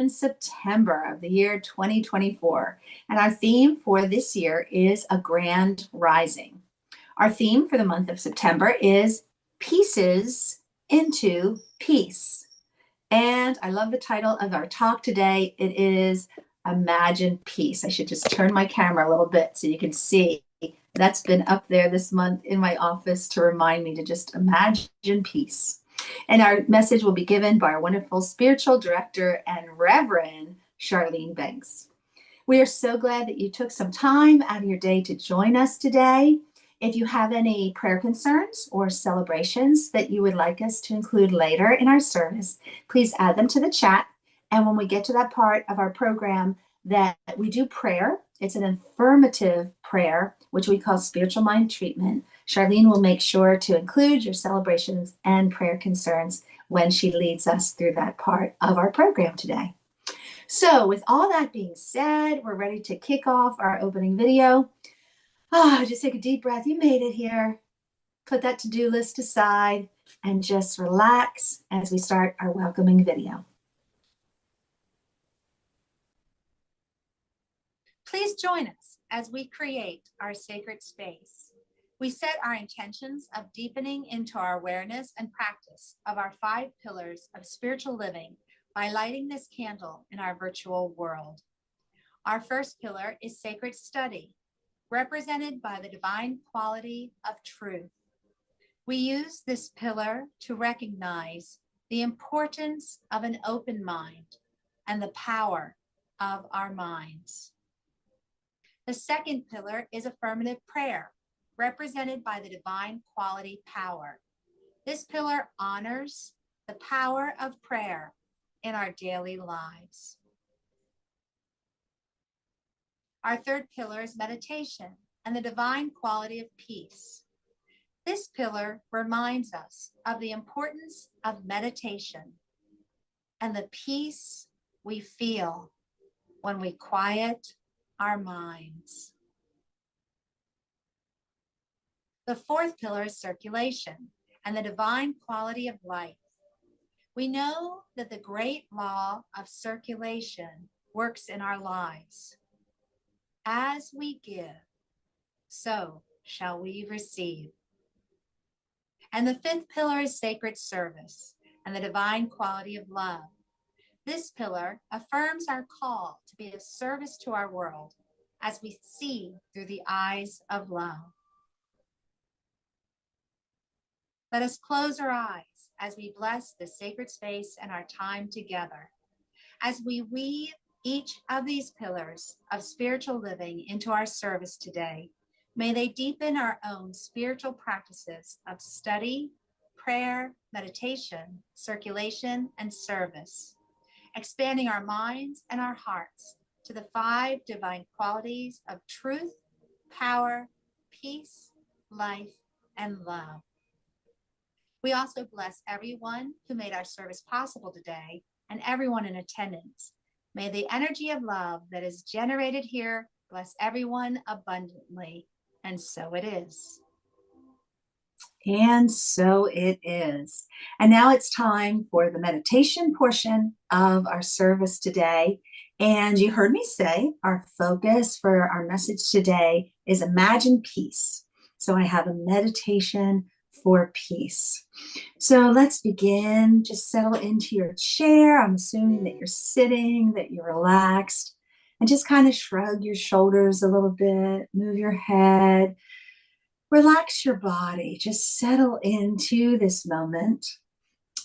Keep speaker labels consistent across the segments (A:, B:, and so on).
A: in September of the year 2024, and our theme for this year is a grand rising. Our theme for the month of September is pieces into peace. And I love the title of our talk today. It is Imagine Peace. I should just turn my camera a little bit so you can see. That's been up there this month in my office to remind me to just imagine peace. And our message will be given by our wonderful spiritual director and Reverend Charlene Banks. We are so glad that you took some time out of your day to join us today. If you have any prayer concerns or celebrations that you would like us to include later in our service, please add them to the chat. And when we get to that part of our program that we do prayer, it's an affirmative prayer, which we call spiritual mind treatment. Charlene will make sure to include your celebrations and prayer concerns when she leads us through that part of our program today. So with all that being said, we're ready to kick off our opening video. Just take a deep breath. You made it here. Put that to-do list aside and just relax as we start our welcoming video. Please join us as we create our sacred space. We set our intentions of deepening into our awareness and practice of our 5 pillars of spiritual living by lighting this candle in our virtual world. Our first pillar is sacred study, represented by the divine quality of truth. We use this pillar to recognize the importance of an open mind and the power of our minds. The second pillar is affirmative prayer, represented by the divine quality power. This pillar honors the power of prayer in our daily lives. Our third pillar is meditation and the divine quality of peace. This pillar reminds us of the importance of meditation and the peace we feel when we quiet our minds. The fourth pillar is circulation and the divine quality of life. We know that the great law of circulation works in our lives. As we give, so shall we receive. And the fifth pillar is sacred service and the divine quality of love. This pillar affirms our call to be of service to our world as we see through the eyes of love. Let us close our eyes as we bless this sacred space and our time together. As we weave each of these pillars of spiritual living into our service today, may they deepen our own spiritual practices of study, prayer, meditation, circulation, and service, expanding our minds and our hearts to the 5 divine qualities of truth, power, peace, life, and love. We also bless everyone who made our service possible today and everyone in attendance. May the energy of love that is generated here bless everyone abundantly. And so it is. And so it is. And now it's time for the meditation portion of our service today. And you heard me say our focus for our message today is imagine peace. So I have a meditation for peace. So let's begin. Just settle into your chair. I'm assuming that you're sitting, that you're relaxed, and just kind of shrug your shoulders a little bit, move your head, relax your body, just settle into this moment.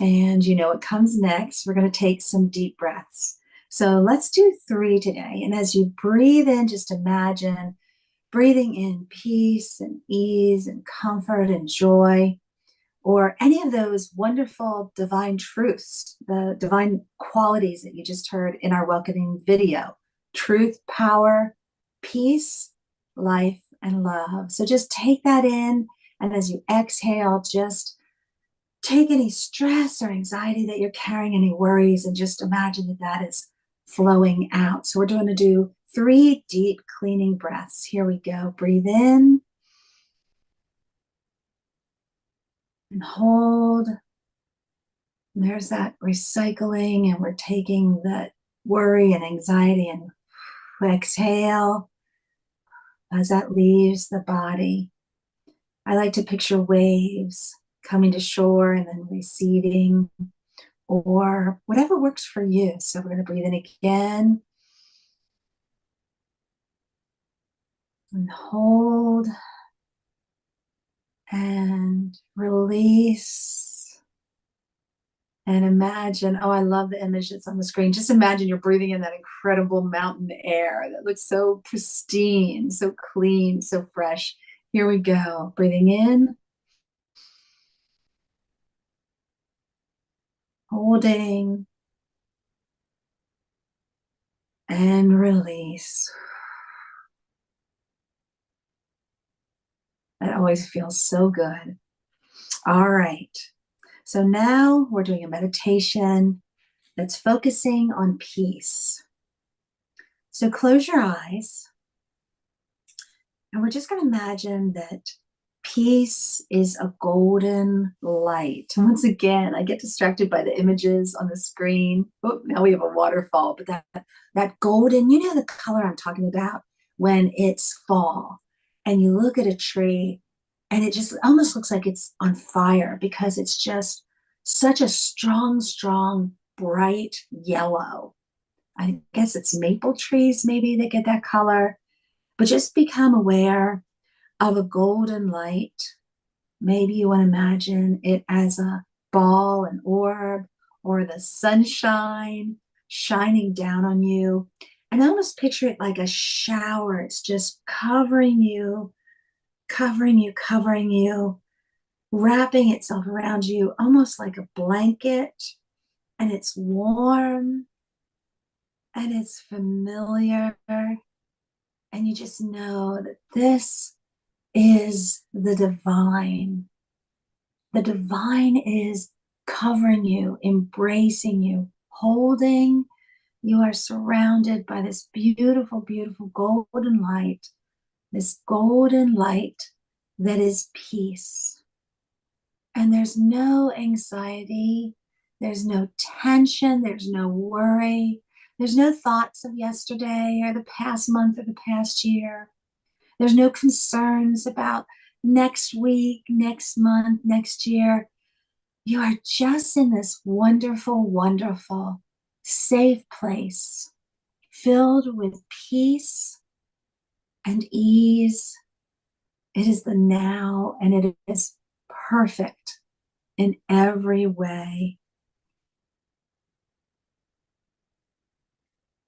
A: And you know what comes next. We're going to take some deep breaths. So let's do 3 today. And as you breathe in, just imagine breathing in peace and ease and comfort and joy, or any of those wonderful divine truths, the divine qualities that you just heard in our welcoming video: truth, power, peace, life, and love. So just take that in, and as you exhale, just take any stress or anxiety that you're carrying, any worries, and just imagine that that is flowing out. So we're going to do 3 deep cleaning breaths. Here we go. Breathe in and hold. And there's that recycling, and we're taking that worry and anxiety, and exhale as that leaves the body. I like to picture waves coming to shore and then receding, or whatever works for you. So we're going to breathe in again and hold and release. And imagine, oh, I love the image that's on the screen. Just imagine you're breathing in that incredible mountain air that looks so pristine, so clean, so fresh. Here we go. Breathing in, holding, and release. That always feels so good. All right. So now we're doing a meditation that's focusing on peace. So close your eyes, and we're just going to imagine that peace is a golden light. And once again, I get distracted by the images on the screen. Oh, now we have a waterfall, but that golden, you know the color I'm talking about when it's fall and you look at a tree and it just almost looks like it's on fire because it's just such a strong, strong, bright yellow. I guess it's maple trees maybe that get that color, but just become aware of a golden light. Maybe you want to imagine it as a ball, an orb, or the sunshine shining down on you. And almost picture it like a shower. It's just covering you, covering you, covering you, wrapping itself around you almost like a blanket. And it's warm and it's familiar. And you just know that this is the divine. The divine is covering you, embracing you, holding. You are surrounded by this beautiful, beautiful golden light, this golden light that is peace. And there's no anxiety, there's no tension, there's no worry, there's no thoughts of yesterday or the past month or the past year. There's no concerns about next week, next month, next year. You are just in this wonderful, wonderful, safe place filled with peace and ease. It is the now, and it is perfect in every way.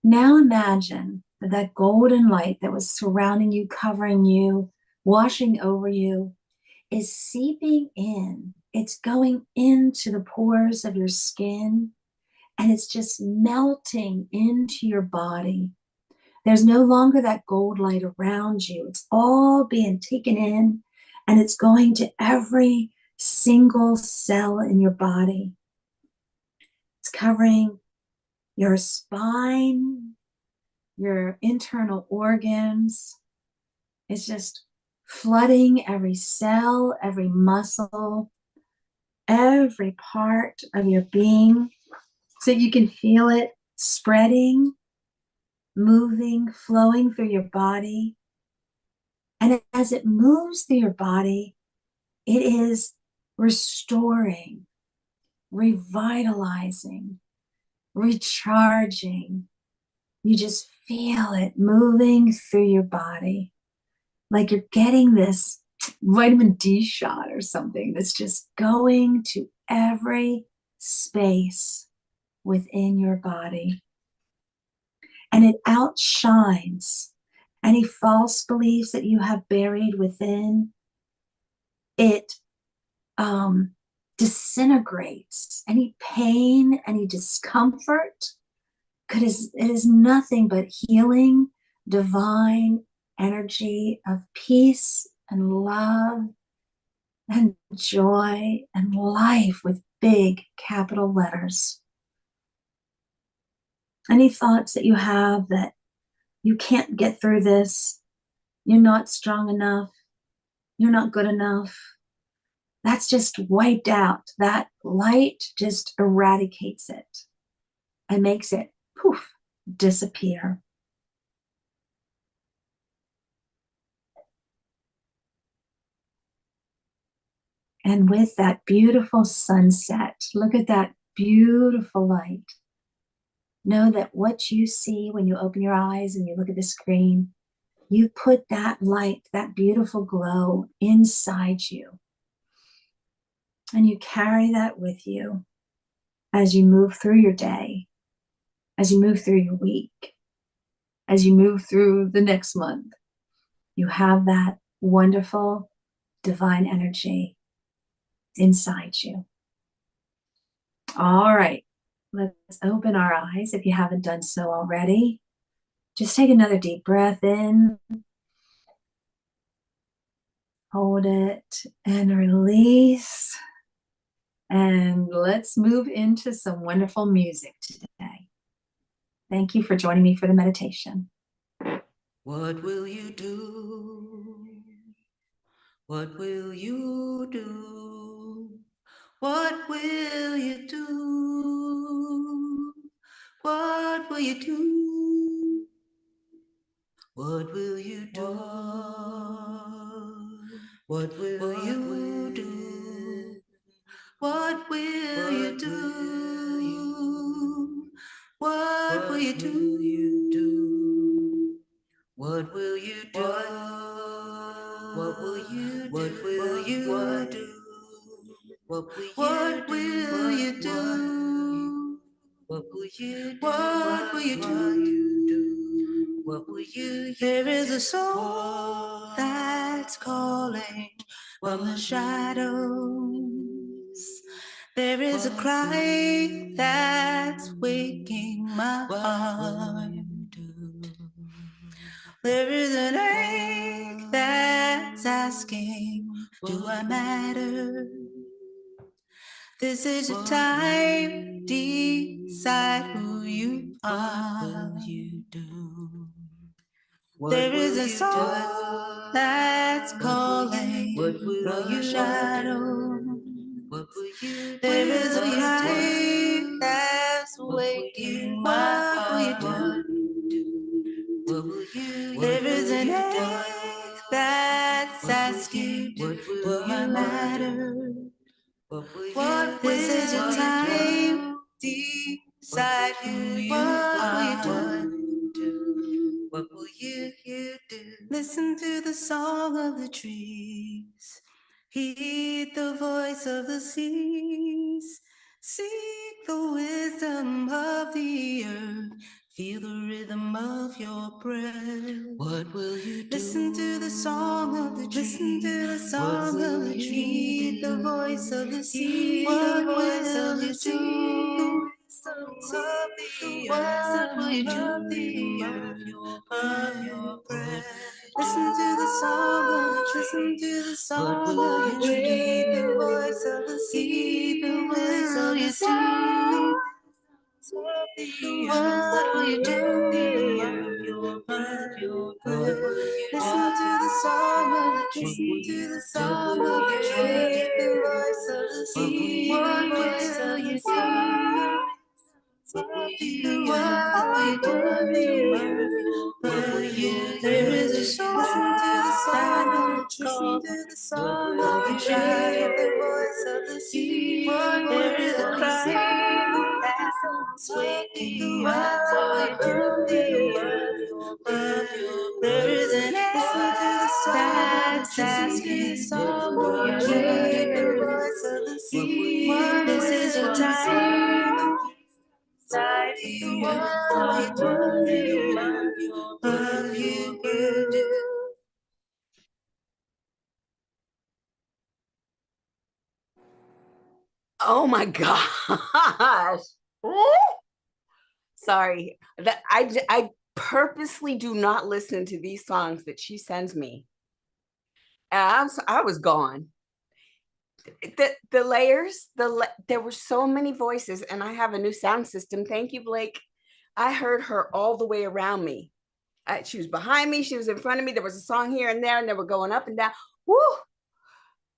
A: Now imagine that golden light that was surrounding you, covering you, washing over you, is seeping in. It's going into the pores of your skin, and it's just melting into your body. There's no longer that gold light around you. It's all being taken in, and it's going to every single cell in your body. It's covering your spine, your internal organs. It's just flooding every cell, every muscle, every part of your being, so you can feel it spreading, moving, flowing through your body. And as it moves through your body, it is restoring, revitalizing, recharging. You just feel it moving through your body like you're getting this vitamin D shot or something that's just going to every space within your body. And it outshines any false beliefs that you have buried within. It disintegrates any pain, any discomfort, because it is nothing but healing, divine energy of peace and love and joy and life with big capital letters. Any thoughts that you have that you can't get through this, you're not strong enough, you're not good enough, that's just wiped out. That light just eradicates it and makes it poof, disappear. And with that beautiful sunset, look at that beautiful light. Know that what you see when you open your eyes and you look at the screen, you put that light, that beautiful glow inside you. And you carry that with you as you move through your day, as you move through your week, as you move through the next month. You have that wonderful divine energy inside you. All right, let's open our eyes if you haven't done so already. Just take another deep breath in. Hold it and release. And let's move into some wonderful music today. Thank you for joining me for the meditation.
B: What will you do? What will you do? What will you do? What will you do? What will you do? What will you do? What will you do? What will you do? What will you do? What will you do? What will you do? What will you do? What will you do? What will you do? What will you do? There is a soul that's calling from the shadows. There is a cry that's waking my heart. There is an ache that's asking, do I matter? This is your time, decide who you are. There is a soul that's calling from the shadow. There is a cry that's waking my heart. There is an ache that's asking, do I matter? This is your time, decide who you are. What will you do? Listen to the song of the trees, heed the voice of the seas, seek the wisdom of the earth, feel the rhythm of your breath. What will you do? Listen to the song of the trees. Listen to the song of the trees. Heed the voice of the sea. What will you do? What will you do? Of your breath. Listen to the song of the trees. Listen to the song of the trees. The voice of the sea. The voice of the sea. What will you do? Listen to the song of the trees. Listen to the song of the trees. The voice of the sea. What will you do? There is a song. Listen to the song of the tree, the voice of the sea. There is a cry that's waking up of the earth. There is an answer to the song that's asking, song of the tree, the voice of the sea. This is your time. What you do?
C: Oh my gosh. Sorry. That I purposely do not listen to these songs that she sends me. And I was gone. The layers, there were so many voices, and I have a new sound system. Thank you, Blake. I heard her all the way around me. She was behind me. She was in front of me. There was a song here and there, and they were going up and down. Woo!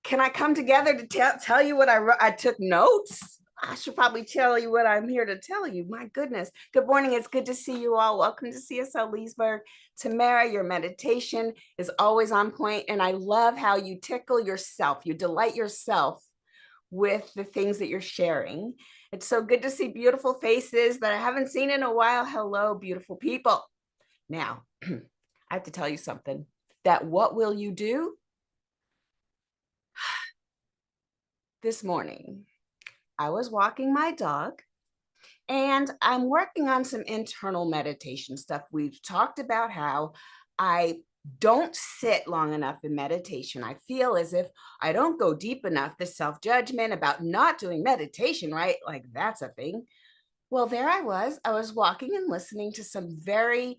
C: Can I come together to tell you what I wrote? I took notes. I should probably tell you what I'm here to tell you. My goodness. Good morning. It's good to see you all. Welcome to CSL Leesburg. Tamara, your meditation is always on point, and I love how you tickle yourself. You delight yourself with the things that you're sharing. It's so good to see beautiful faces that I haven't seen in a while. Hello, beautiful people. Now, I have to tell you something. That what will you do? This morning, I was walking my dog and I'm working on some internal meditation stuff. We've talked about how I don't sit long enough in meditation. I feel as if I don't go deep enough. The self-judgment about not doing meditation, right? Like that's a thing. Well, there I was walking and listening to some very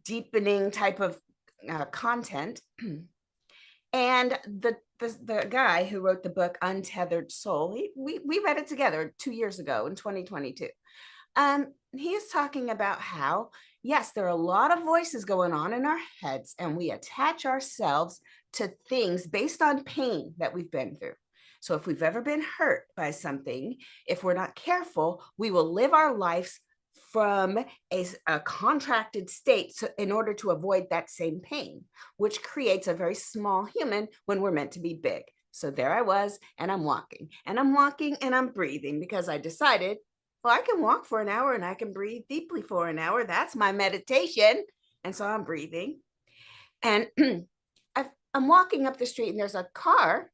C: deepening type of content. And the guy who wrote the book Untethered Soul, we read it together 2 years ago in 2022. He is talking about how, yes, there are a lot of voices going on in our heads, and we attach ourselves to things based on pain that we've been through. So if we've ever been hurt by something, if we're not careful, we will live our lives from a contracted state in order to avoid that same pain, which creates a very small human when we're meant to be big. So there I was, and I'm walking and I'm breathing because I decided, well, I can walk for an hour and I can breathe deeply for an hour. That's my meditation. And so I'm breathing and I'm walking up the street and there's a car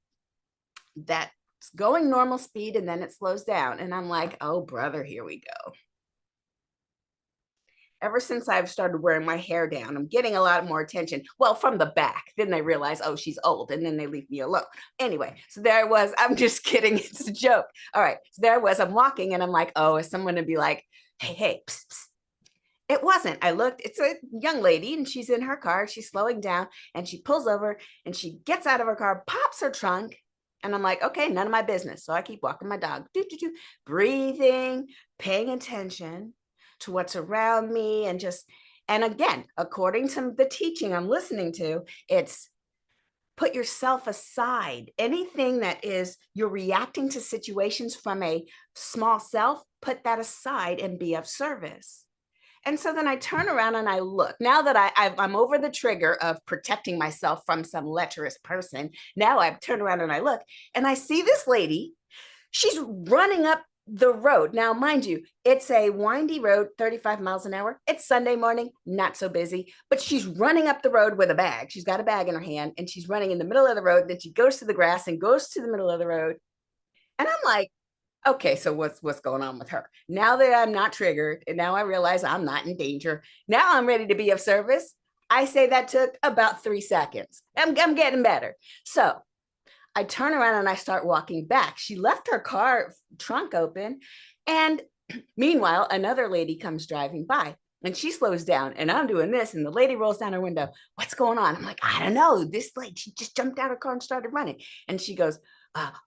C: that's going normal speed and then it slows down. And I'm like, oh, brother, here we go. Ever since I've started wearing my hair down, I'm getting a lot more attention. Well, from the back. Then they realize, oh, she's old. And then they leave me alone. Anyway, so there I was. I'm just kidding. It's a joke. All right. So there I was. I'm walking and I'm like, oh, is someone to be like, hey, psst, psst. It wasn't. I looked. It's a young lady and she's in her car. She's slowing down and she pulls over and she gets out of her car, pops her trunk. And I'm like, okay, none of my business. So I keep walking my dog, breathing, paying attention to what's around me and again, according to the teaching I'm listening to, it's put yourself aside. Anything that is you're reacting to situations from a small self, put that aside and be of service. And so then I turn around and I look. Now that I'm over the trigger of protecting myself from some lecherous person, now I've turned around and I look and I see this lady. She's running up the road. Now, mind you, it's a windy road, 35 miles an hour. It's Sunday morning, not so busy, but she's running up the road with a bag. She's got a bag in her hand and she's running in the middle of the road. Then she goes to the grass and goes to the middle of the road. And I'm like, okay, so what's going on with her? Now that I'm not triggered and now I realize I'm not in danger. Now I'm ready to be of service. I say that took about 3 seconds. I'm getting better. So I turn around and I start walking back. She left her car trunk open. And meanwhile, another lady comes driving by and she slows down and I'm doing this. And the lady rolls down her window. What's going on? I'm like, I don't know. This lady, she just jumped out of her car and started running. And she goes,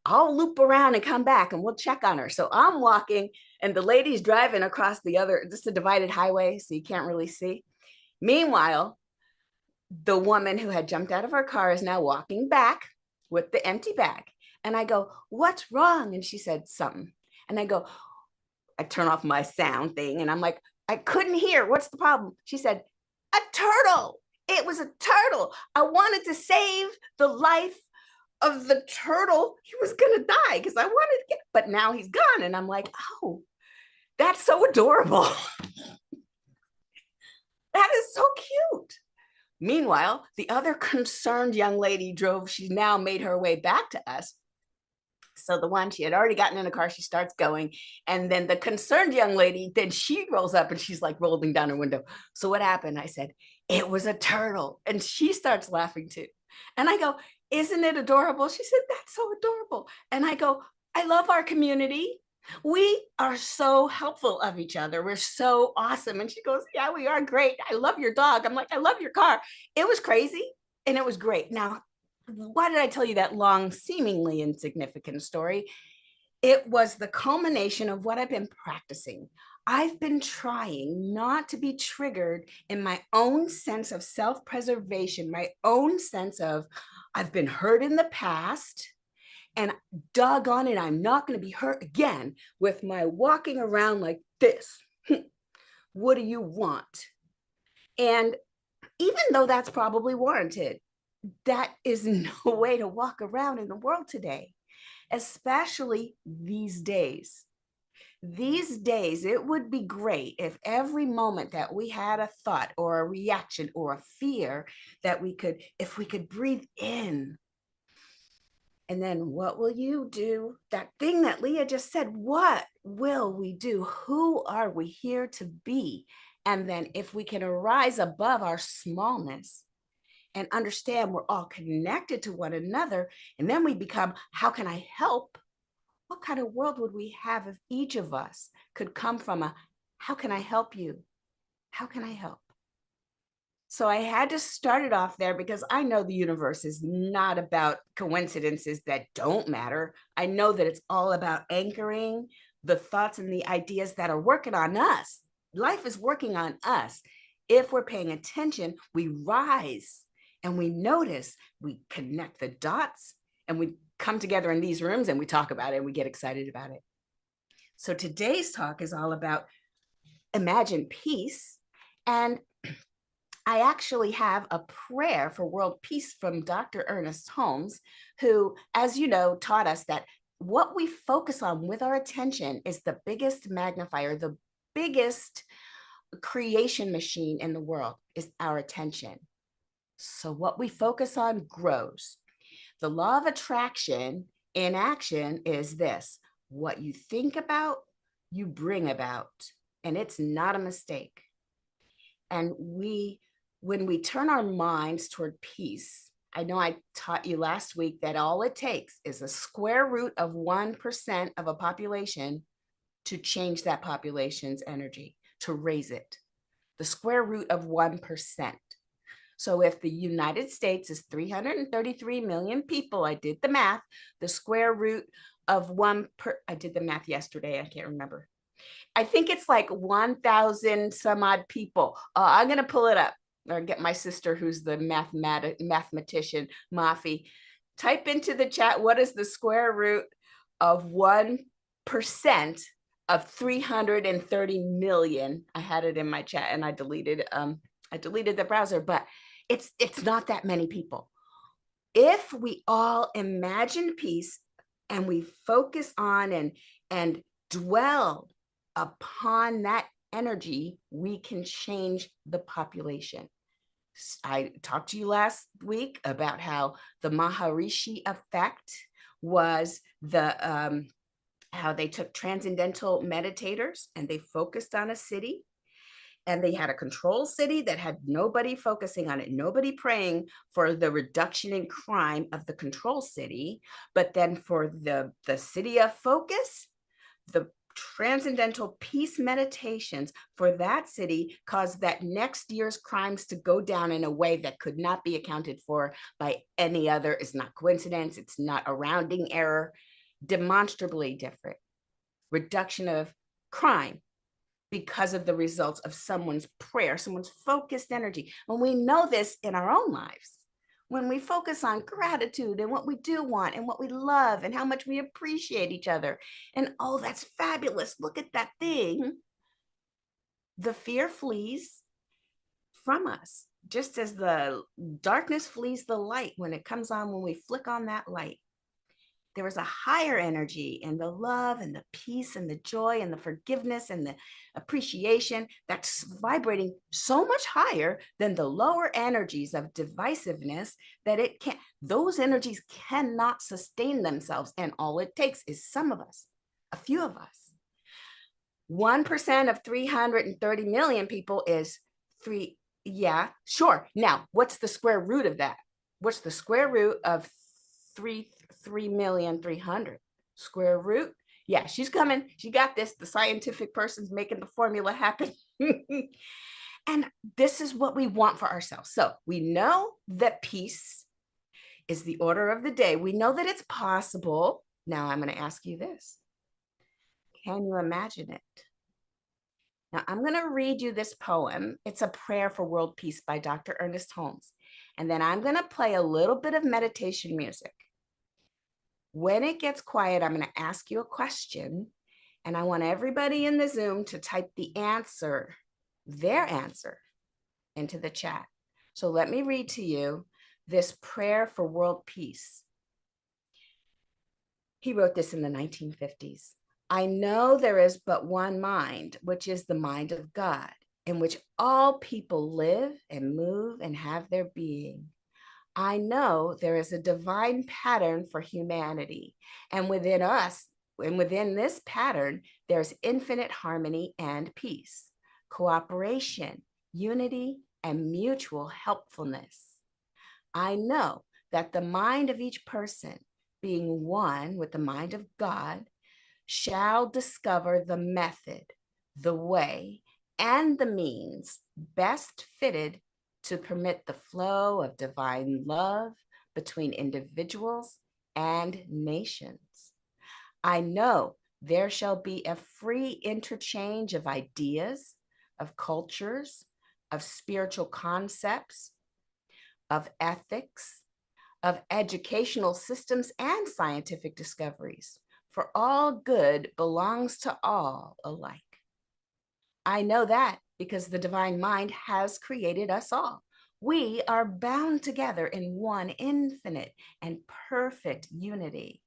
C: I'll loop around and come back and we'll check on her. So I'm walking and the lady's driving across this is a divided highway, so you can't really see. Meanwhile, the woman who had jumped out of her car is now walking back with the empty bag. And I go, what's wrong? And she said something. And I turn off my sound thing and I'm like, I couldn't hear. What's the problem? She said, a turtle. It was a turtle. I wanted to save the life of the turtle. He was going to die because I wanted to but now he's gone. And I'm like, oh, that's so adorable. That is so cute. Meanwhile, the other concerned young lady she's now made her way back to us. So the one, she had already gotten in the car, she starts going. And then the concerned young lady, then she rolls up and she's like rolling down her window. So what happened? I said, it was a turtle. And she starts laughing too. And I go, isn't it adorable? She said, that's so adorable. And I go, I love our community. We are so helpful of each other. We're so awesome. And she goes, yeah, we are great. I love your dog. I'm like, I love your car. It was crazy and it was great. Now, why did I tell you that long, seemingly insignificant story? It was the culmination of what I've been practicing. I've been trying not to be triggered in my own sense of self-preservation, my own sense of I've been hurt in the past. And doggone it, I'm not going to be hurt again with my walking around like this. What do you want? And even though that's probably warranted, that is no way to walk around in the world today, especially these days. These days, it would be great if every moment that we had a thought or a reaction or a fear that if we could breathe in. And then what will you do? That thing that Leah just said, what will we do? Who are we here to be? And then if we can arise above our smallness and understand we're all connected to one another, and then we become, how can I help? What kind of world would we have if each of us could come from a, how can I help you? How can I help? So I had to start it off there because I know the universe is not about coincidences that don't matter. I know that it's all about anchoring the thoughts and the ideas that are working on us. Life is working on us. If we're paying attention, we rise and we notice, we connect the dots, and we come together in these rooms and we talk about it and we get excited about it. So today's talk is all about imagine peace. And I actually have a prayer for world peace from Dr. Ernest Holmes, who, as you know, taught us that what we focus on with our attention is the biggest magnifier, the biggest creation machine in the world is our attention. So what we focus on grows. The law of attraction in action is this: what you think about, you bring about, and it's not a mistake. And when we turn our minds toward peace, I know I taught you last week that all it takes is a square root of 1% of a population to change that population's energy, to raise it. The square root of 1%. So if the United States is 333 million people, I did the math, the square root of I did the math yesterday, I can't remember. I think it's like 1,000 some odd people. I'm going to pull it up or get my sister, who's the mathematician, Mafi. Type into the chat, what is the square root of 1% of 330 million? I had it in my chat and I deleted the browser, but it's not that many people. If we all imagine peace and we focus on and dwell upon that energy, we can change the population. I talked to you last week about how the Maharishi effect was how they took transcendental meditators and they focused on a city. And they had a control city that had nobody focusing on it, nobody praying for the reduction in crime of the control city. But then for the city of focus, the transcendental peace meditations for that city caused that next year's crimes to go down in a way that could not be accounted for by any other. It's not coincidence. It's not a rounding error. Demonstrably different. Reduction of crime because of the results of someone's prayer, someone's focused energy. When we know this in our own lives, when we focus on gratitude and what we do want and what we love and how much we appreciate each other, and oh, that's fabulous, look at that thing, the fear flees from us, just as the darkness flees the light when it comes on, when we flick on that light. There was a higher energy in the love and the peace and the joy and the forgiveness and the appreciation that's vibrating so much higher than the lower energies of divisiveness that those energies cannot sustain themselves. And all it takes is some of us, a few of us. 1% of 330 million people is 3. Yeah, sure. Now, what's the square root of that? What's the square root of 3,300,000 square root? Yeah, she's coming. She got this. The scientific person's making the formula happen. And this is what we want for ourselves. So we know that peace is the order of the day. We know that it's possible. Now I'm going to ask you this. Can you imagine it? Now I'm going to read you this poem. It's a prayer for world peace by Dr. Ernest Holmes. And then I'm going to play a little bit of meditation music. When it gets quiet, I'm going to ask you a question, and I want everybody in the Zoom to type the answer, their answer, into the chat. So let me read to you this prayer for world peace. He wrote this in the 1950s. I know there is but one mind, which is the mind of God, in which all people live and move and have their being. I know there is a divine pattern for humanity, and within us, and within this pattern, there's infinite harmony and peace, cooperation, unity, and mutual helpfulness. I know that the mind of each person, being one with the mind of God, shall discover the method, the way, and the means best fitted to permit the flow of divine love between individuals and nations. I know there shall be a free interchange of ideas, of cultures, of spiritual concepts, of ethics, of educational systems and scientific discoveries, for all good belongs to all alike. I know that because the divine mind has created us all. We are bound together in one infinite and perfect unity.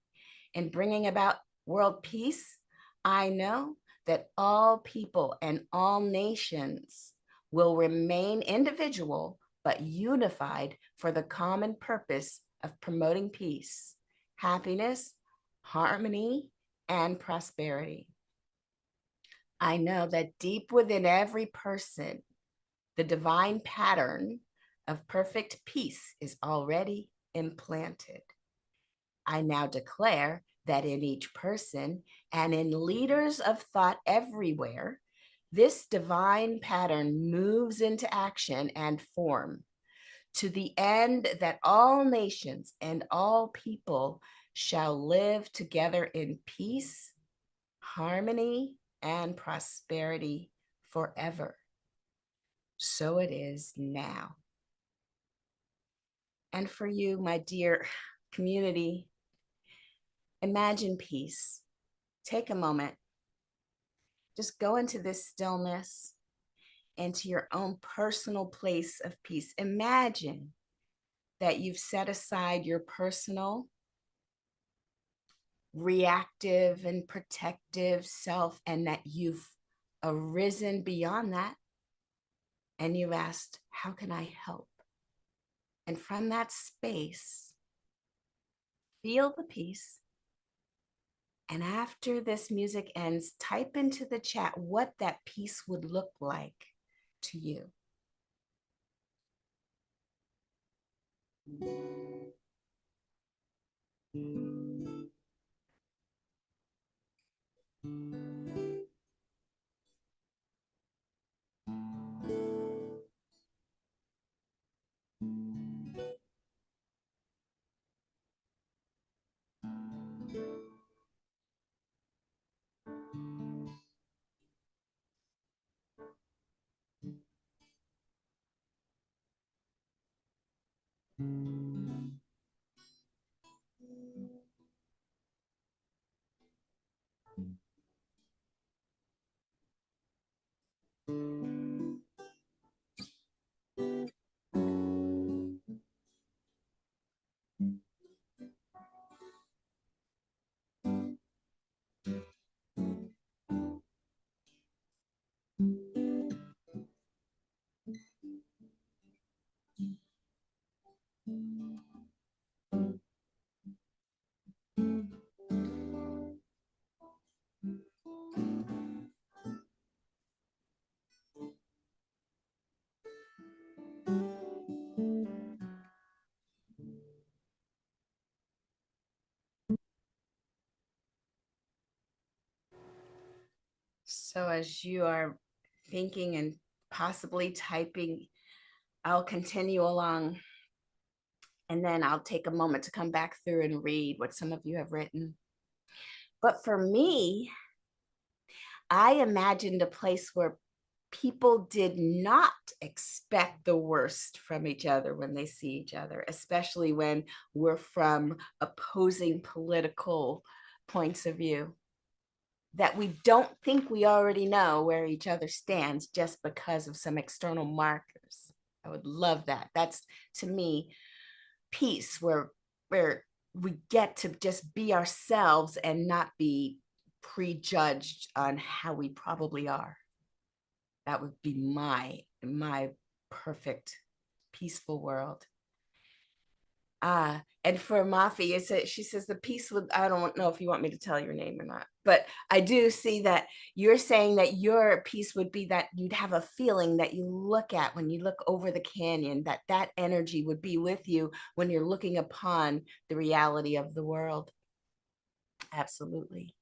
C: In bringing about world peace, I know that all people and all nations will remain individual but unified for the common purpose of promoting peace, happiness, harmony, and prosperity. I know that deep within every person, the divine pattern of perfect peace is already implanted. I now declare that in each person and in leaders of thought everywhere, this divine pattern moves into action and form to the end that all nations and all people shall live together in peace, harmony, and prosperity forever. So it is now. And for you, my dear community, imagine peace. Take a moment. Just go into this stillness, into your own personal place of peace. Imagine that you've set aside your personal, reactive, and protective self, and that you've arisen beyond that. And you've asked, how can I help? And from that space, feel the peace. And after this music ends, type into the chat what that peace would look like to you. So as you are thinking and possibly typing, I'll continue along, and then I'll take a moment to come back through and read what some of you have written. But for me, I imagined a place where people did not expect the worst from each other when they see each other, especially when we're from opposing political points of view, that we don't think we already know where each other stands just because of some external markers. I would love that. That's, to me, peace, where we get to just be ourselves and not be prejudged on how we probably are. That would be my perfect peaceful world. And for Mafi, she says the peace would, I don't know if you want me to tell your name or not, but I do see that you're saying that your peace would be that you'd have a feeling that you look at when you look over the canyon, that energy would be with you when you're looking upon the reality of the world. Absolutely.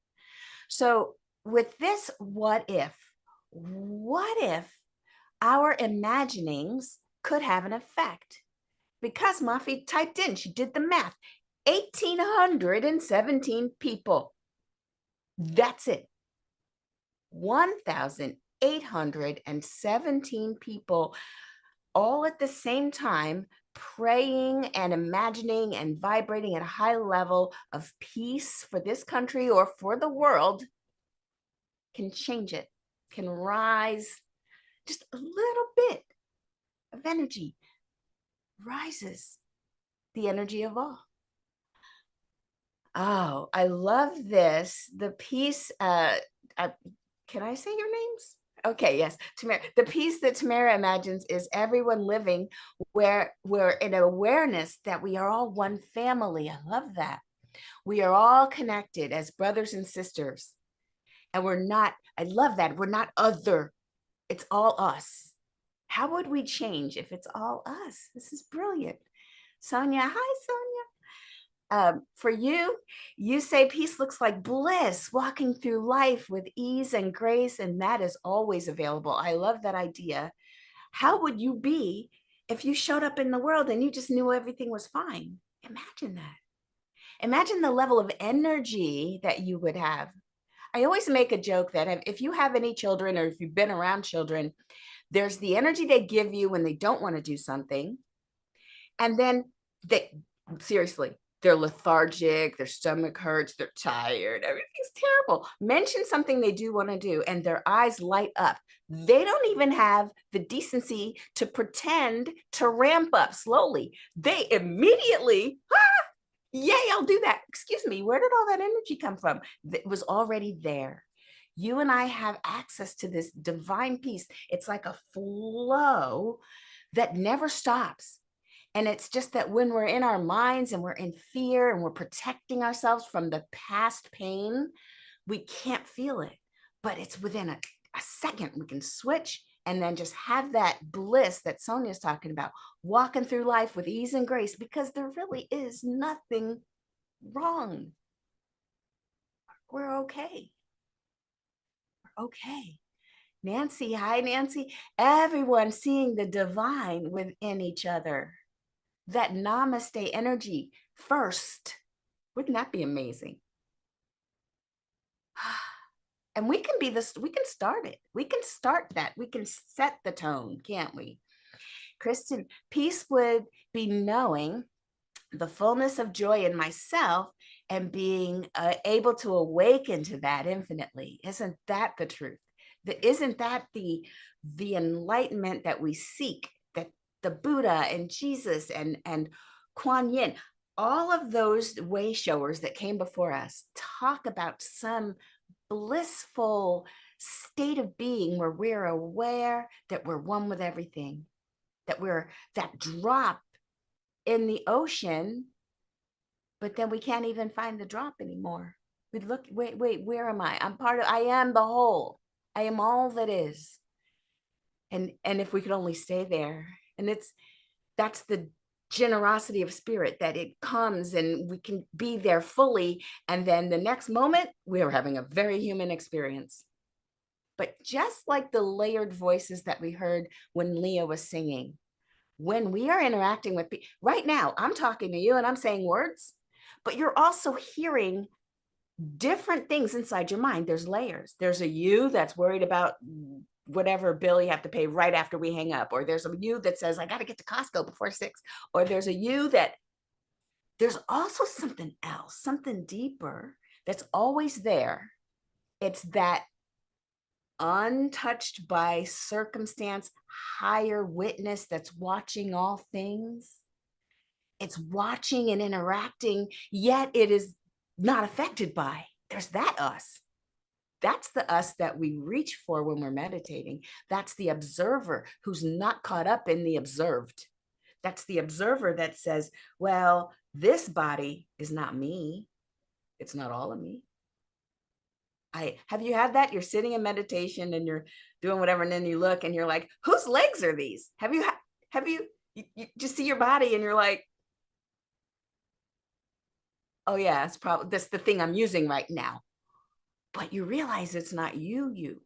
C: So with this, what if our imaginings could have an effect? Because Mafi typed in, she did the math, 1,817 people. That's it. 1,817 people all at the same time praying and imagining and vibrating at a high level of peace for this country or for the world can change it, can rise just a little bit of energy, rises the energy of all. Oh, I love this. The piece, can I say your names? Okay, yes, Tamara. The piece that Tamara imagines is everyone living where we're in awareness that we are all one family. I love that. We are all connected as brothers and sisters. And we're not, I love that. We're not other. It's all us. How would we change if it's all us? This is brilliant. Sonia, hi, Sonia. For you, you say peace looks like bliss, walking through life with ease and grace, and that is always available. I love that idea. How would you be if you showed up in the world and you just knew everything was fine? Imagine that. Imagine the level of energy that you would have. I always make a joke that if you have any children or if you've been around children, there's the energy they give you when they don't want to do something. And then seriously, they're lethargic, their stomach hurts, they're tired, everything's terrible. Mention something they do want to do and their eyes light up. They don't even have the decency to pretend to ramp up slowly. They immediately, yay, I'll do that. Excuse me, where did all that energy come from? It was already there. You and I have access to this divine peace. It's like a flow that never stops. And it's just that when we're in our minds and we're in fear and we're protecting ourselves from the past pain, we can't feel it. But it's within a second, we can switch and then just have that bliss that Sonia's talking about, walking through life with ease and grace, because there really is nothing wrong. We're okay. We're okay. Nancy, hi, Nancy. Everyone seeing the divine within each other. That namaste energy first. Wouldn't that be amazing? And we can be this, we can start it. We can start that. We can set the tone, can't we? Kristen, peace would be knowing the fullness of joy in myself and being able to awaken to that infinitely. Isn't that the truth? Isn't that the enlightenment that we seek, that the Buddha and Jesus and Kuan Yin, all of those way showers that came before us talk about some blissful state of being where we're aware that we're one with everything, that we're that drop in the ocean, but then we can't even find the drop anymore. We look, wait, where am I? I am the whole. I am all that is. And if we could only stay there, and that's the generosity of spirit, that it comes and we can be there fully. And then the next moment, we are having a very human experience. But just like the layered voices that we heard when Leah was singing, when we are interacting with people, right now, I'm talking to you and I'm saying words, but you're also hearing different things inside your mind. There's layers. There's a you that's worried about whatever bill you have to pay right after we hang up, or there's a you that says, I got to get to Costco before 6, or there's a you that there's also something else, something deeper that's always there. It's that untouched by circumstance, higher witness that's watching all things. It's watching and interacting, yet it is not affected by. There's that us. That's the us that we reach for when we're meditating. That's the observer who's not caught up in the observed. That's the observer that says, well, this body is not me. It's not all of me. Have you had that? You're sitting in meditation and you're doing whatever, and then you look and you're like, whose legs are these? You just see your body and you're like, oh yeah, it's probably that's the thing I'm using right now. But you realize it's not you.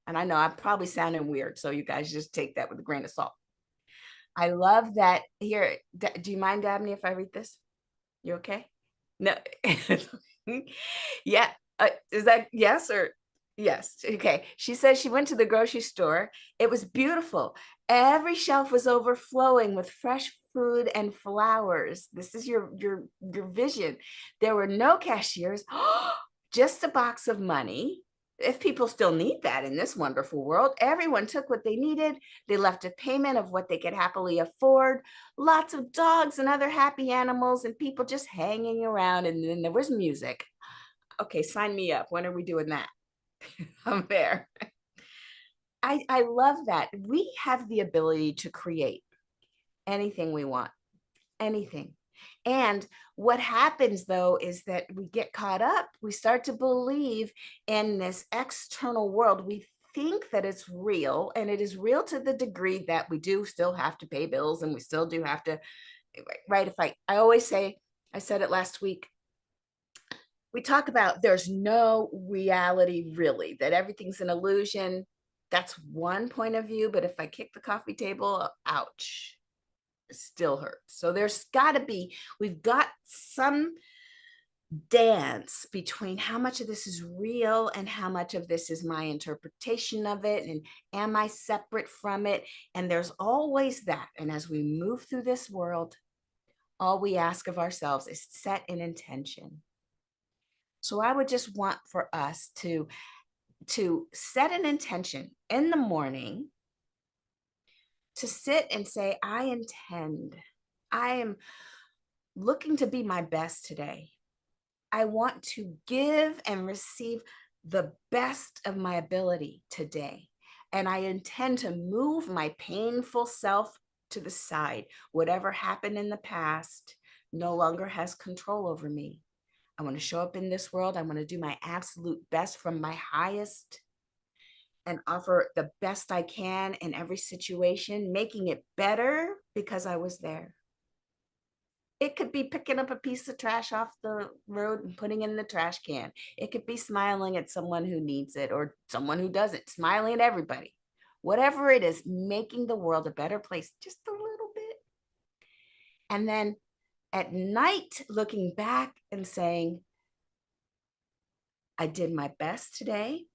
C: And I know I'm probably sounding weird, so you guys just take that with a grain of salt. I love that here. Do you mind, Dabney, if I read this? You okay? No. Yeah. Is that yes or yes? Okay. She says she went to the grocery store. It was beautiful. Every shelf was overflowing with fresh food and flowers. This is your vision. There were no cashiers, just a box of money. If people still need that in this wonderful world, everyone took what they needed. They left a payment of what they could happily afford. Lots of dogs and other happy animals and people just hanging around. And then there was music. Okay, sign me up. When are we doing that? I'm there. I love that. We have the ability to create anything we want, anything. And what happens though is that we get caught up. We start to believe in this external world. We think that it's real, and it is real to the degree that we do still have to pay bills, and we still do have to, right? If I always say, I said it last week, we talk about there's no reality really, that everything's an illusion. That's one point of view. But if I kick the coffee table, ouch, it still hurts. So there's got to be, we've got some dance between how much of this is real and how much of this is my interpretation of it. And am I separate from it? And there's always that. And as we move through this world, all we ask of ourselves is set an intention. So I would just want for us to set an intention in the morning to sit and say, I intend, I am looking to be my best today. I want to give and receive the best of my ability today. And I intend to move my painful self to the side. Whatever happened in the past no longer has control over me. I want to show up in this world. I want to do my absolute best from my highest and offer the best I can in every situation, making it better because I was there. It could be picking up a piece of trash off the road and putting in the trash can. It could be smiling at someone who needs it or someone who doesn't, smiling at everybody. Whatever it is, making the world a better place just a little bit. And then at night, looking back and saying, I did my best today.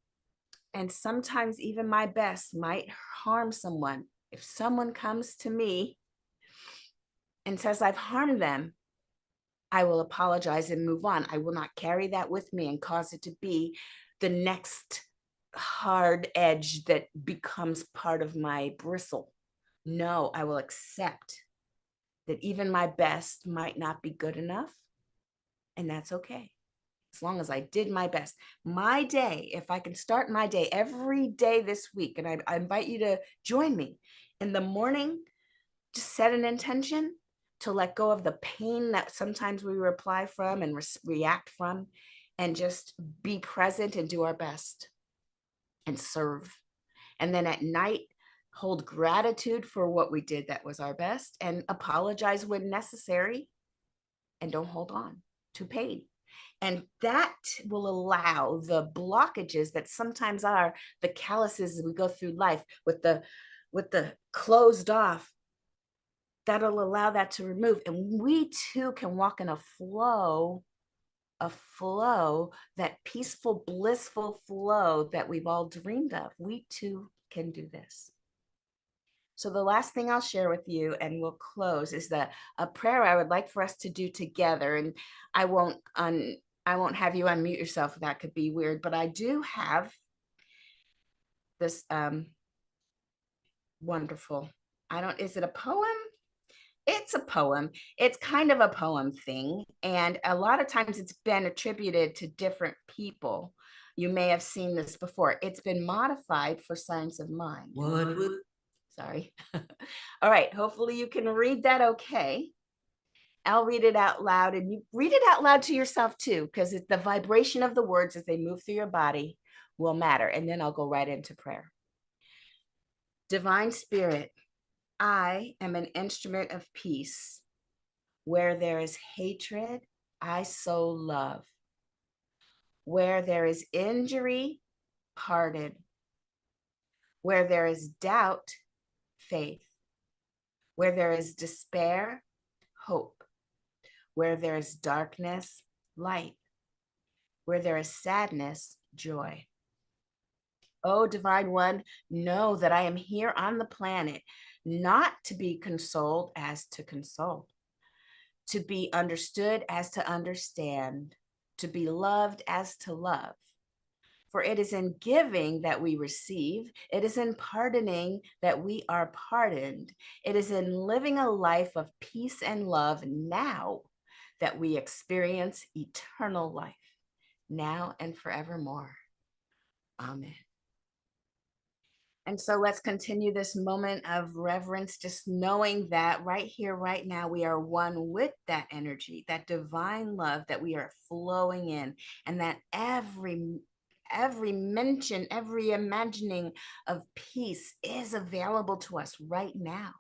C: And sometimes even my best might harm someone. If someone comes to me and says I've harmed them, I will apologize and move on. I will not carry that with me and cause it to be the next hard edge that becomes part of my bristle. No, I will accept that even my best might not be good enough, and that's okay. As long as I did my best. My day, if I can start my day every day this week, and I invite you to join me in the morning, just set an intention to let go of the pain that sometimes we reply from and react from, and just be present and do our best and serve. And then at night, hold gratitude for what we did that was our best and apologize when necessary, and don't hold on to pain. And that will allow the blockages that sometimes are the calluses as we go through life with the closed off. That'll allow that to remove. And we too can walk in a flow a flow, that peaceful, blissful flow that we've all dreamed of. We too can do this. So the last thing I'll share with you, and we'll close, is a prayer I would like for us to do together. And I won't have you unmute yourself. That could be weird, but I do have this wonderful, is it a poem? It's a poem. It's kind of a poem thing. And a lot of times it's been attributed to different people. You may have seen this before. It's been modified for Science of Mind.
B: What would
C: Sorry. All right. Hopefully you can read that okay. I'll read it out loud, and you read it out loud to yourself too, because the vibration of the words as they move through your body will matter. And then I'll go right into prayer. Divine Spirit, I am an instrument of peace. Where there is hatred, I sow love. Where there is injury, pardon. Where there is doubt, faith. Where there is despair, hope. Where there is darkness, light. Where there is sadness, joy. Oh, Divine One, know that I am here on the planet, not to be consoled as to console, to be understood as to understand, to be loved as to love. For it is in giving that we receive. It is in pardoning that we are pardoned. It is in living a life of peace and love now that we experience eternal life, now and forevermore. Amen. And so let's continue this moment of reverence, just knowing that right here, right now, we are one with that energy, that divine love that we are flowing in, and that every mention, every imagining of peace is available to us right now.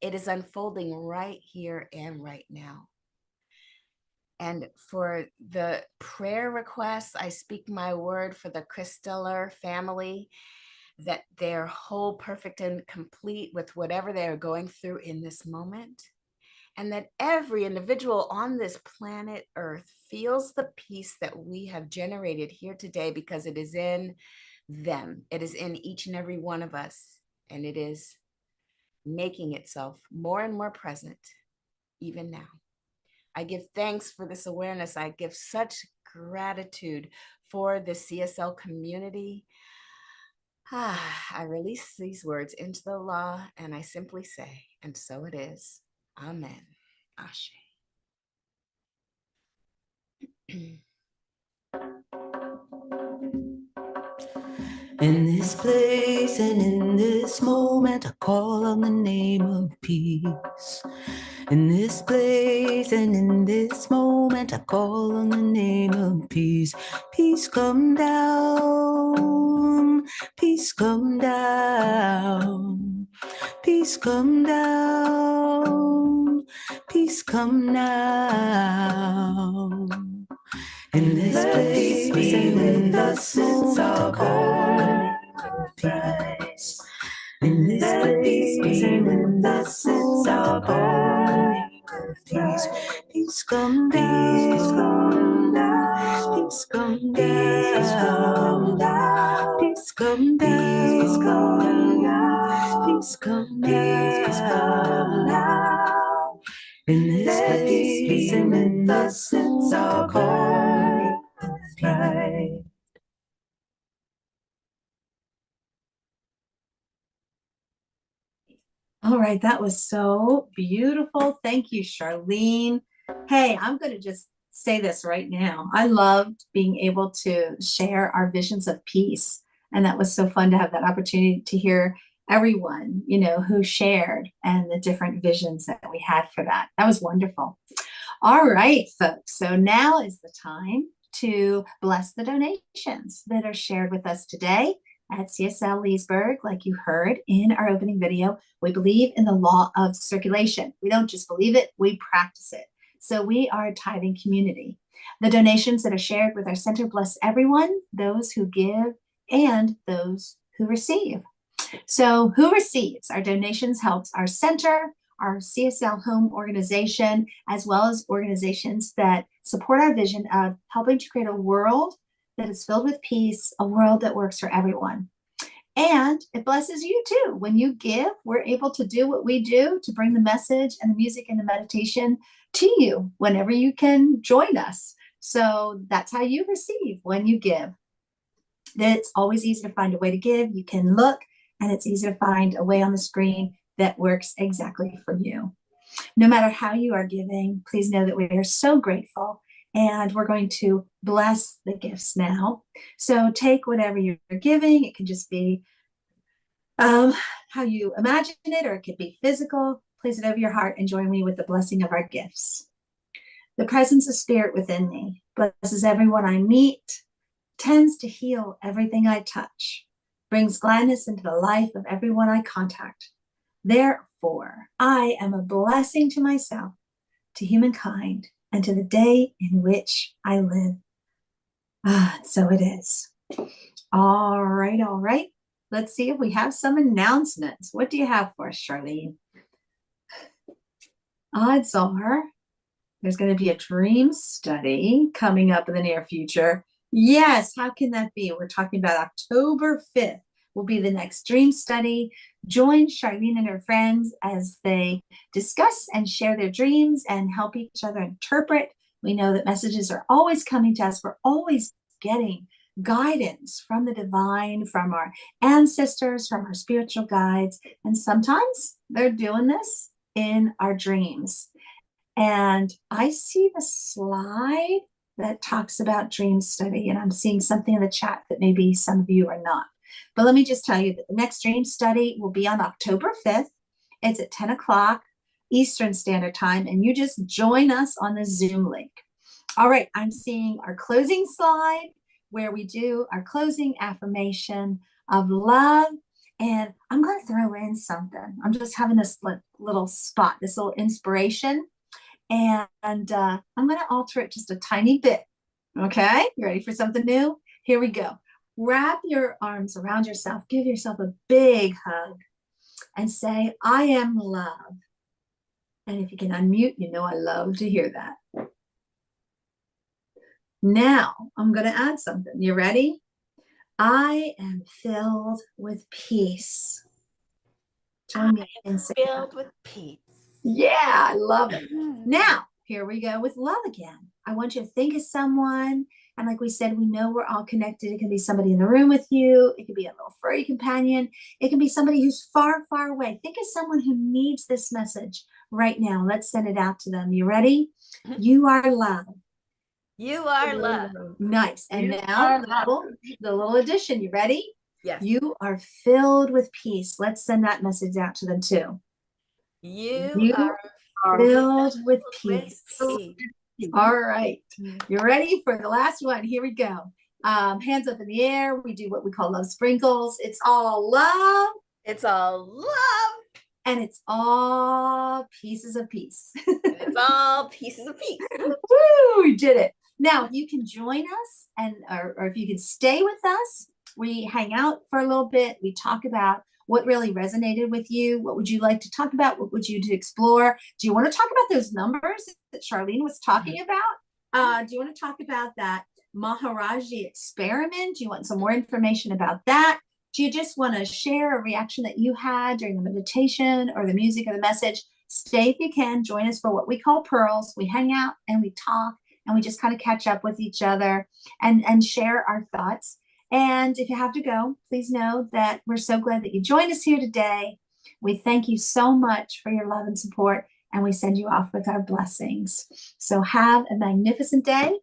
C: It is unfolding right here and right now. And for the prayer requests, I speak my word for the Christiller family, that they're whole, perfect, and complete with whatever they're going through in this moment. And that every individual on this planet Earth feels the peace that we have generated here today, because it is in them. It is in each and every one of us. And it is making itself more and more present even now. I give thanks for this awareness. I give such gratitude for the CSL community. I release these words into the law, and I simply say, and so it is. Amen. Ashe.
B: in this place and in this moment, I call on the name of peace. In this place and in this moment, I call on the name of peace. Peace come down, peace come down, peace come down, peace come now. In this place and in this moment, I call on the name of peace. In this place and in this moment, I call on the name of peace. Peace come down, peace come down, peace come down, peace come down, peace come down, peace come down. In this place and in this moment, I call on the name of peace.
A: All right, that was so beautiful. Thank you, Charlene. Hey, I'm going to just say this right now. I loved being able to share our visions of peace. And that was so fun to have that opportunity to hear everyone, who shared and the different visions that we had for that. That was wonderful. All right, folks. So now is the time to bless the donations that are shared with us today at CSL Leesburg. Like you heard in our opening video, we believe in the law of circulation. We don't just believe it, we practice it. So we are a tithing community. The donations that are shared with our center bless everyone, those who give and those who receive. So who receives? Our donations helps our center our CSL Home organization, as well as organizations that support our vision of helping to create a world that is filled with peace, a world that works for everyone. And it blesses you too. When you give, we're able to do what we do to bring the message and the music and the meditation to you whenever you can join us. So that's how you receive when you give. It's always easy to find a way to give. You can look, and it's easy to find a way on the screen that works exactly for you. No matter how you are giving, please know that we are so grateful, and we're going to bless the gifts now. So take whatever you're giving. It can just be how you imagine it, or it could be physical. Place it over your heart and join me with the blessing of our gifts. The presence of spirit within me blesses everyone I meet, tends to heal everything I touch, brings gladness into the life of everyone I contact. Therefore, I am a blessing to myself, to humankind, and to the day in which I live. So it is. All right, all right. Let's see if we have some announcements. What do you have for us, Charlene? Odds are there's going to be a dream study coming up in the near future. Yes, how can that be? We're talking about October 5th will be the next dream study. Join Charlene and her friends as they discuss and share their dreams and help each other interpret. We know that messages are always coming to us. We're always getting guidance from the divine, from our ancestors, from our spiritual guides. And sometimes they're doing this in our dreams. And I see the slide that talks about dream study, and I'm seeing something in the chat that maybe some of you are not. But let me just tell you that the next dream study will be on October 5th. It's at 10 o'clock Eastern Standard Time, and you just join us on the Zoom link. All right, I'm seeing our closing slide where we do our closing affirmation of love. And I'm going to throw in something. I'm just having this little spot, this little inspiration. And I'm going to alter it just a tiny bit. Okay, you ready for something new? Here we go. Wrap your arms around yourself. Give yourself a big hug and say, I am love. And if you can unmute, you know I love to hear that. Now, I'm going to add something. You ready? I am filled with peace. Join me and say
C: Filled with peace.
A: Yeah, I love it. Now, here we go with love again. I want you to think of someone. And like we said, we know we're all connected. It can be somebody in the room with you. It can be a little furry companion. It can be somebody who's far, far away. Think of someone who needs this message right now. Let's send it out to them. You ready? You are love.
C: You are love.
A: Nice. And
C: You
A: now
C: are
A: the little addition. You ready?
C: Yes.
A: You are filled with peace. Let's send that message out to them too.
C: You are
A: filled with
C: with
A: peace. All right. You ready for the last one? Here we go. Hands up in the air. We do what we call love sprinkles. It's all love.
C: It's all love.
A: And it's all pieces of peace.
C: It's all pieces of peace.
A: Woo, we did it. Now, if you can join us or if you can stay with us, we hang out for a little bit. We talk about what really resonated with you. What would you like to talk about? What would you to explore? Do you want to talk about those numbers that Charlene was talking about? Do you want to talk about that Maharaji experiment? Do you want some more information about that? Do you just want to share a reaction that you had during the meditation or the music or the message? Stay if you can. Join us for what we call Pearls. We hang out and we talk and we just kind of catch up with each other and share our thoughts. And if you have to go, please know that we're so glad that you joined us here today. We thank you so much for your love and support, and we send you off with our blessings. So have a magnificent day.